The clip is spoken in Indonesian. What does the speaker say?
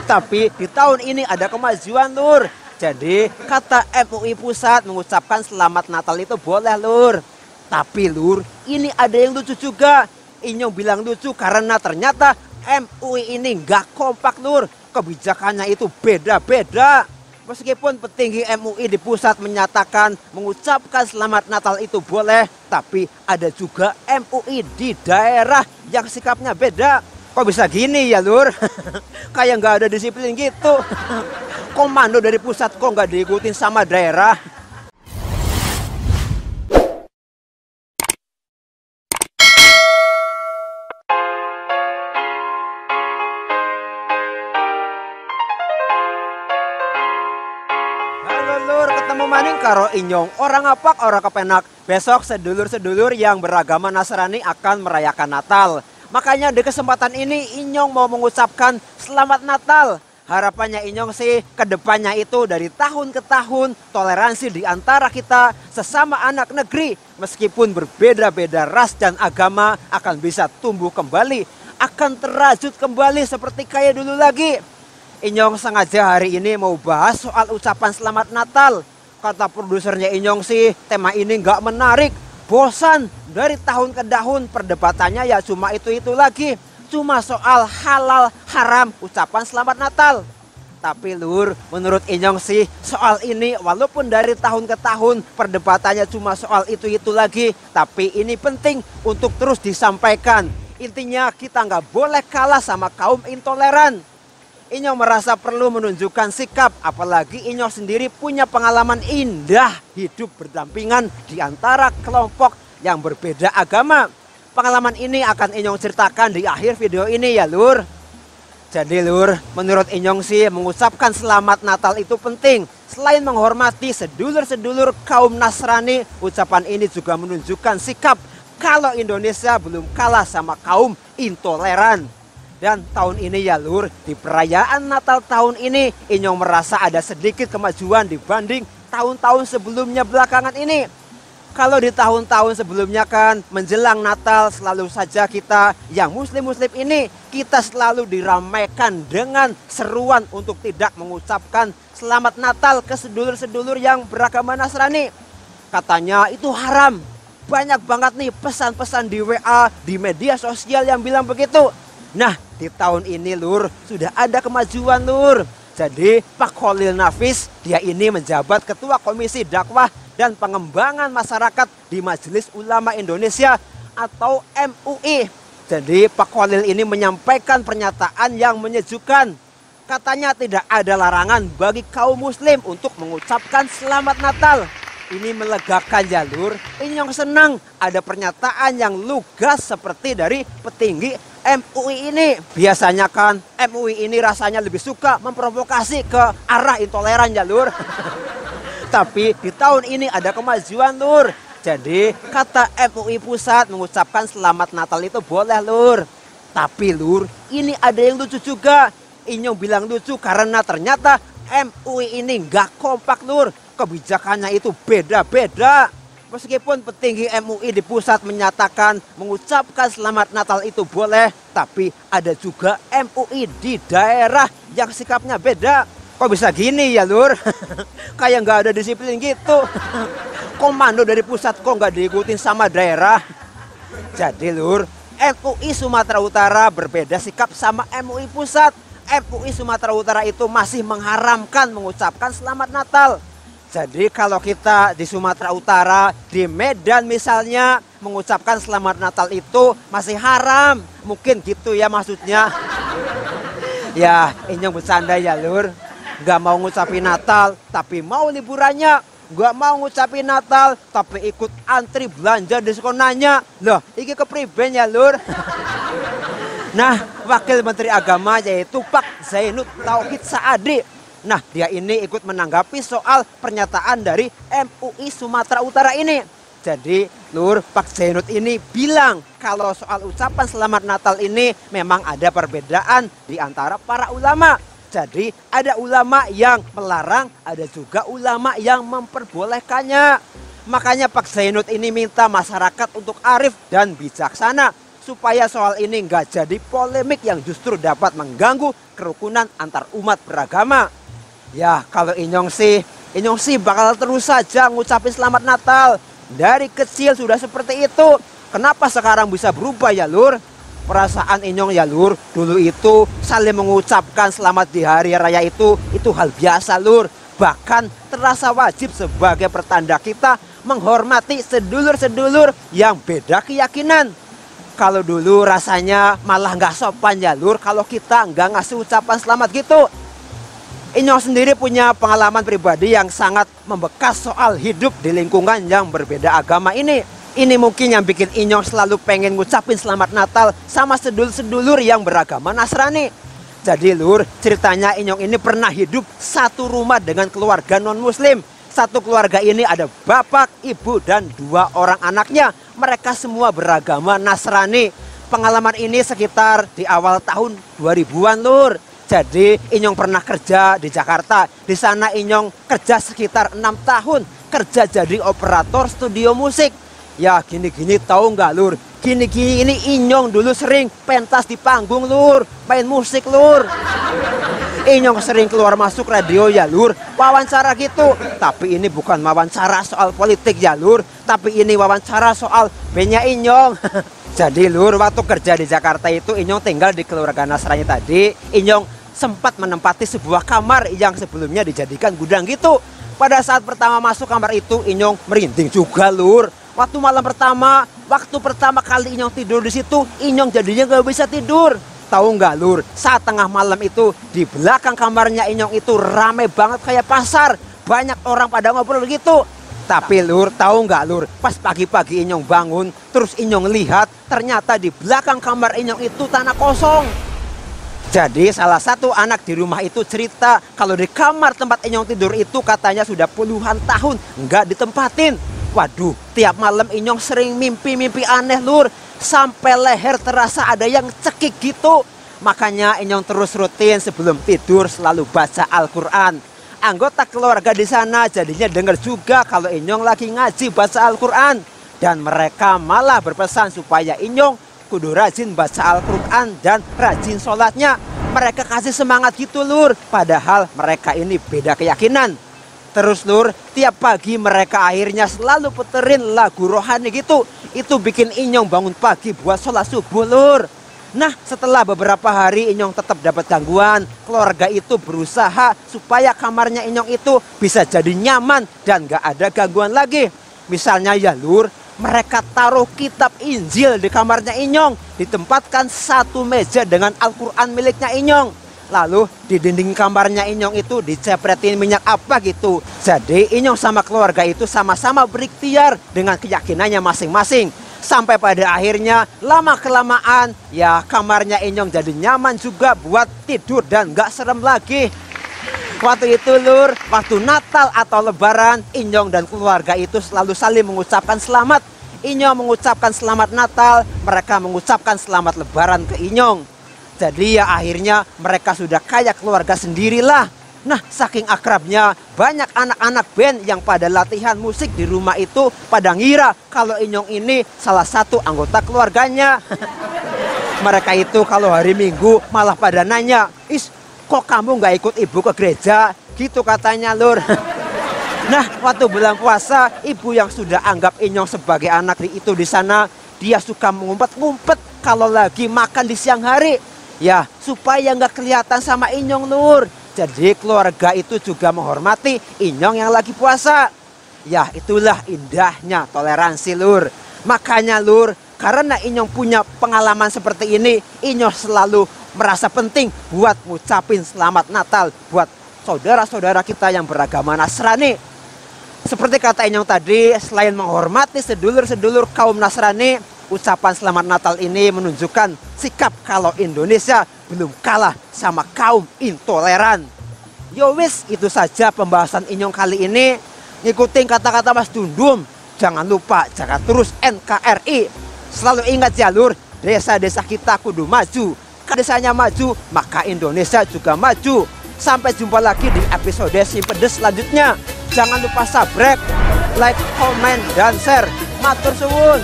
Tapi di tahun ini ada kemajuan lur. Jadi kata MUI Pusat mengucapkan selamat Natal itu boleh lur. Tapi lur, ini ada yang lucu juga. Inyong bilang lucu karena ternyata MUI ini nggak kompak lur. Kebijakannya itu beda-beda. Meskipun petinggi MUI di pusat menyatakan mengucapkan selamat Natal itu boleh, tapi ada juga MUI di daerah yang sikapnya beda. Kok bisa gini ya lur? Kayak nggak ada disiplin gitu. Komando dari pusat kok nggak diikutin sama daerah. Halo lur, ketemu maning karo inyong. Orang apak, orang kepenak. Besok sedulur-sedulur yang beragama Nasrani akan merayakan Natal. Makanya di kesempatan ini inyong mau mengucapkan selamat Natal. Harapannya inyong sih kedepannya itu dari tahun ke tahun toleransi di antara kita sesama anak negeri. Meskipun berbeda-beda ras dan agama akan bisa tumbuh kembali. Akan terajut kembali seperti kayak dulu lagi. Inyong sengaja hari ini mau bahas soal ucapan selamat Natal. Kata produsernya Inyong sih tema ini nggak menarik. Bosan, dari tahun ke tahun perdebatannya ya cuma itu lagi. Cuma soal halal haram ucapan selamat Natal. Tapi lur, menurut Inyong sih soal ini walaupun dari tahun ke tahun perdebatannya cuma soal itu lagi. Tapi ini penting untuk terus disampaikan. Intinya kita nggak boleh kalah sama kaum intoleran. Inyong merasa perlu menunjukkan sikap, apalagi Inyong sendiri punya pengalaman indah hidup berdampingan di antara kelompok yang berbeda agama. Pengalaman ini akan Inyong ceritakan di akhir video ini ya lur. Jadi lur, menurut Inyong sih mengucapkan selamat Natal itu penting. Selain menghormati sedulur-sedulur kaum Nasrani, ucapan ini juga menunjukkan sikap kalau Indonesia belum kalah sama kaum intoleran. Dan tahun ini ya lur, di perayaan Natal tahun ini Inyong merasa ada sedikit kemajuan dibanding tahun-tahun sebelumnya belakangan ini. Kalau di tahun-tahun sebelumnya kan menjelang Natal selalu saja kita yang muslim-muslim ini kita selalu diramaikan dengan seruan untuk tidak mengucapkan selamat Natal ke sedulur-sedulur yang beragama Nasrani. Katanya itu haram. Banyak banget nih pesan-pesan di WA, di media sosial yang bilang begitu. Nah, di tahun ini lur, sudah ada kemajuan lur. Jadi Pak Khalil Nafis, dia ini menjabat Ketua Komisi Dakwah dan Pengembangan Masyarakat di Majelis Ulama Indonesia atau MUI. Jadi Pak Khalil ini menyampaikan pernyataan yang menyejukkan. Katanya tidak ada larangan bagi kaum muslim untuk mengucapkan selamat Natal. Ini melegakan jalur. Inyong senang ada pernyataan yang lugas seperti dari petinggi MUI ini. Biasanya kan MUI ini rasanya lebih suka memprovokasi ke arah intoleran jalur. Tapi di tahun ini ada kemajuan lur. Jadi kata MUI Pusat mengucapkan selamat Natal itu boleh lur. Tapi lur, ini ada yang lucu juga. Inyong bilang lucu karena ternyata MUI ini nggak kompak lur. Kebijakannya itu beda-beda. Meskipun petinggi MUI di pusat menyatakan mengucapkan selamat Natal itu boleh, tapi ada juga MUI di daerah yang sikapnya beda. Kok bisa gini ya lur? Kayak nggak ada disiplin gitu. Komando dari pusat kok nggak diikutin sama daerah. Jadi lur, MUI Sumatera Utara berbeda sikap sama MUI Pusat. MUI Sumatera Utara itu masih mengharamkan mengucapkan selamat Natal. Jadi kalau kita di Sumatera Utara, di Medan misalnya, mengucapkan selamat Natal itu masih haram. Mungkin gitu ya maksudnya. Ya, Inyong bercanda ya lur. Gak mau ngucapin Natal, tapi mau liburannya. Gak mau ngucapin Natal, tapi ikut antri belanja di sekolahnya. Loh, ini kepriben ya lur. Nah, Wakil Menteri Agama yaitu Pak Zainud Tauhid Saadi. Nah, dia ini ikut menanggapi soal pernyataan dari MUI Sumatera Utara ini. Jadi, lur, Pak Zainud ini bilang kalau soal ucapan selamat Natal ini memang ada perbedaan di antara para ulama. Jadi, ada ulama yang melarang, ada juga ulama yang memperbolehkannya. Makanya Pak Zainud ini minta masyarakat untuk arif dan bijaksana. supaya soal ini nggak jadi polemik yang justru dapat mengganggu kerukunan antar umat beragama. Ya kalau Inyong sih bakal terus saja ngucapin selamat Natal. Dari kecil sudah seperti itu. Kenapa sekarang bisa berubah ya Lur? Perasaan Inyong ya Lur, dulu itu saling mengucapkan selamat di hari raya itu hal biasa Lur. Bahkan terasa wajib sebagai pertanda kita menghormati sedulur-sedulur yang beda keyakinan. Kalau dulu rasanya malah nggak sopan ya Lur kalau kita nggak ngasih ucapan selamat gitu. Inyong sendiri punya pengalaman pribadi yang sangat membekas soal hidup di lingkungan yang berbeda agama ini. Ini mungkin yang bikin Inyong selalu pengen ngucapin selamat Natal sama sedulur-sedulur yang beragama Nasrani. Jadi Lur, ceritanya Inyong ini pernah hidup satu rumah dengan keluarga non-muslim. Satu keluarga ini ada bapak, ibu, dan 2 orang anaknya. Mereka semua beragama Nasrani. Pengalaman ini sekitar di awal tahun 2000-an Lur. Jadi Inyong pernah kerja di Jakarta. Di sana Inyong kerja sekitar 6 tahun. Kerja jadi operator studio musik. Ya gini-gini tahu nggak Lur? Gini-gini ini Inyong dulu sering pentas di panggung Lur. Main musik Lur. Inyong sering keluar masuk radio ya Lur, wawancara gitu. Tapi ini bukan wawancara soal politik ya Lur, tapi ini wawancara soal bandnya Inyong. Jadi Lur, waktu kerja di Jakarta itu Inyong tinggal di keluarga Nasrani tadi. Inyong sempat menempati sebuah kamar yang sebelumnya dijadikan gudang gitu. Pada saat pertama masuk kamar itu Inyong merinding juga Lur. Waktu pertama kali Inyong tidur di situ, Inyong jadinya nggak bisa tidur. Tahu nggak Lur, saat tengah malam itu di belakang kamarnya Inyong itu rame banget kayak pasar. Banyak orang pada ngobrol gitu. Tapi Lur, tahu nggak Lur, pas pagi-pagi Inyong bangun, terus Inyong lihat ternyata di belakang kamar Inyong itu tanah kosong. Jadi salah satu anak di rumah itu cerita kalau di kamar tempat Inyong tidur itu katanya sudah puluhan tahun nggak ditempatin. Waduh, tiap malam Inyong sering mimpi-mimpi aneh Lur. Sampai leher terasa ada yang cekik gitu. Makanya Inyong terus rutin sebelum tidur selalu baca Al-Quran. Anggota keluarga di sana jadinya dengar juga kalau Inyong lagi ngaji baca Al-Quran. Dan mereka malah berpesan supaya Inyong kudu rajin baca Al-Quran dan rajin sholatnya. Mereka kasih semangat gitu Lur. Padahal mereka ini beda keyakinan. Terus Lur, tiap pagi mereka akhirnya selalu puterin lagu rohani gitu. Itu bikin Inyong bangun pagi buat sholat subuh Lur. Nah setelah beberapa hari Inyong tetap dapat gangguan. Keluarga itu berusaha supaya kamarnya Inyong itu bisa jadi nyaman dan gak ada gangguan lagi. Misalnya ya Lur, mereka taruh kitab Injil di kamarnya Inyong. Ditempatkan satu meja dengan Al-Quran miliknya Inyong. Lalu di dinding kamarnya Inyong itu dicepretin minyak apa gitu. Jadi Inyong sama keluarga itu sama-sama berikhtiar dengan keyakinannya masing-masing. Sampai pada akhirnya lama-kelamaan ya kamarnya Inyong jadi nyaman juga buat tidur dan gak serem lagi. Waktu itu Lur, waktu Natal atau Lebaran, Inyong dan keluarga itu selalu saling mengucapkan selamat. Inyong mengucapkan selamat Natal, mereka mengucapkan selamat Lebaran ke Inyong. Jadi ya akhirnya mereka sudah kayak keluarga sendirilah. Nah saking akrabnya banyak anak-anak band yang pada latihan musik di rumah itu pada ngira kalau Inyong ini salah satu anggota keluarganya. Mereka itu kalau hari Minggu malah pada nanya, "Is, kok kamu nggak ikut ibu ke gereja?" Gitu katanya Lur. Nah waktu bulan puasa, ibu yang sudah anggap Inyong sebagai anak itu di sana, dia suka ngumpet-ngumpet kalau lagi makan di siang hari. Ya supaya nggak kelihatan sama Inyong Lur. Jadi keluarga itu juga menghormati Inyong yang lagi puasa. Ya itulah indahnya toleransi Lur. Makanya Lur, karena Inyong punya pengalaman seperti ini, Inyong selalu merasa penting buat ngucapin selamat Natal buat saudara-saudara kita yang beragama Nasrani. Seperti kata Inyong tadi, selain menghormati sedulur-sedulur kaum Nasrani, ucapan selamat Natal ini menunjukkan sikap kalau Indonesia belum kalah sama kaum intoleran. Yowis, itu saja pembahasan Inyong kali ini. Ngikutin kata-kata Mas Dundum. Jangan lupa jaga terus NKRI. Selalu ingat ya Lur, desa-desa kita kudu maju. Kalau desanya maju, maka Indonesia juga maju. Sampai jumpa lagi di episode Si Pedes selanjutnya. Jangan lupa subscribe, like, komen, dan share. Matur suwun.